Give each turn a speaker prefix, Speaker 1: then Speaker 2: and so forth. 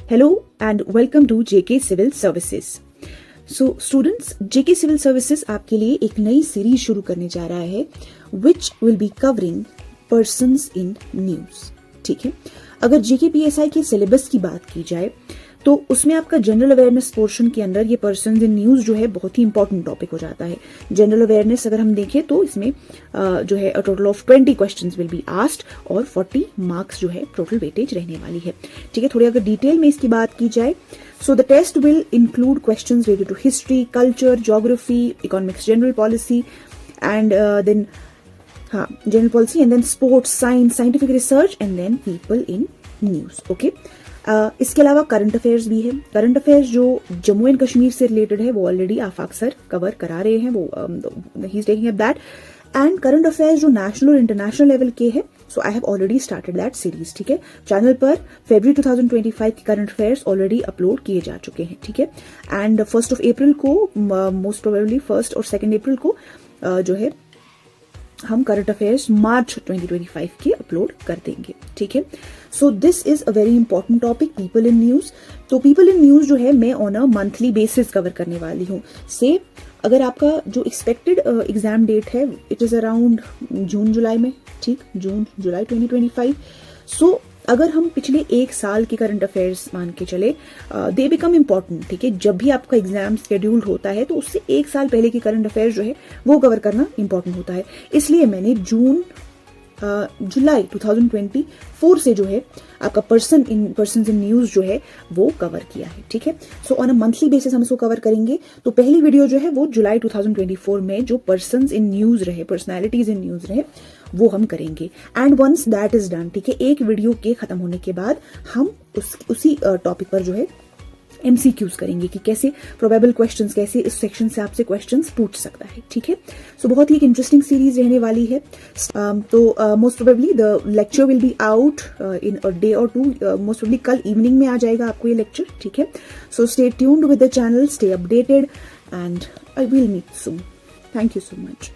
Speaker 1: Hello and welcome to JK Civil Services. So students, JK Civil Services आपके लिए एक नई सीरीज शुरू करने जा रहा है which will be covering persons in news. ठीक है, अगर JK PSI के सिलेबस की बात की जाए तो उसमें आपका जनरल अवेयरनेस पोर्शन के अंदर ये पर्सन्स इन न्यूज जो है बहुत ही इंपॉर्टेंट टॉपिक हो जाता है. जनरल अवेयरनेस अगर हम देखें तो इसमें जो है total of 20 questions will be asked और 40 मार्क्स जो है टोटल वेटेज रहने वाली है. ठीक है, थोड़ी अगर डिटेल में इसकी बात की जाए so the test will include questions related to history, culture, geography, economics, general policy and then general policy and then sports, science, scientific research and then people in news. Okay, इसके अलावा current affairs भी है. Current affairs जो Jammu and Kashmir से related है वो already आफाक sir cover करा रहे हैं, वो ही is taking up that. And current affairs जो नेशनल और इंटरनेशनल लेवल के है so I have already started that series. ठीक है, चैनल पर फरवरी 2025 के करंट अफेयर्स ऑलरेडी अपलोड किए जा चुके हैं. ठीक है, एंड 1 अप्रैल को मोस्ट प्रोबेबली 1 और 2 अप्रैल को जो है हम करंट अफेयर्स मार्च 2025 के अपलोड कर देंगे. ठीक है, so this is a very important topic, people in news. तो पीपल इन न्यूज जो है मैं on a monthly basis cover करने वाली हूँ. से अगर आपका जो एक्सपेक्टेड एग्जाम डेट है इट इज अराउंड जून जुलाई में. ठीक, जून जुलाई 2025. सो अगर हम पिछले एक साल के करंट अफेयर्स मान के चले दे बिकम इम्पॉर्टेंट. ठीक है, जब भी आपका एग्जाम शेड्यूल्ड होता है तो उससे एक साल पहले के करंट अफेयर्स जो है वो कवर करना इंपॉर्टेंट होता है. इसलिए मैंने जुलाई 2024 से जो है आपका पर्सन्स इन न्यूज जो है वो कवर किया है. ठीक है, so on a monthly basis हम इसको कवर करेंगे. तो पहली वीडियो जो है वो जुलाई 2024 में जो पर्सन्स इन न्यूज रहे, पर्सनैलिटीज इन न्यूज रहे, वो हम करेंगे. And once that is done, ठीक है, एक वीडियो के खत्म होने के बाद हम उसी टॉपिक पर जो है MCQs करेंगे कि कैसे प्रोबेबल क्वेश्चंस, कैसे इस सेक्शन से आपसे क्वेश्चंस पूछ सकता है. ठीक है, सो बहुत ही एक इंटरेस्टिंग सीरीज रहने वाली है. तो most probably the lecture will be out in a day और 2. मोस्ट प्रोबेबली कल इवनिंग में आ जाएगा आपको ये लेक्चर. ठीक है, so stay tuned with the channel, stay updated and I will meet soon. Thank you so much.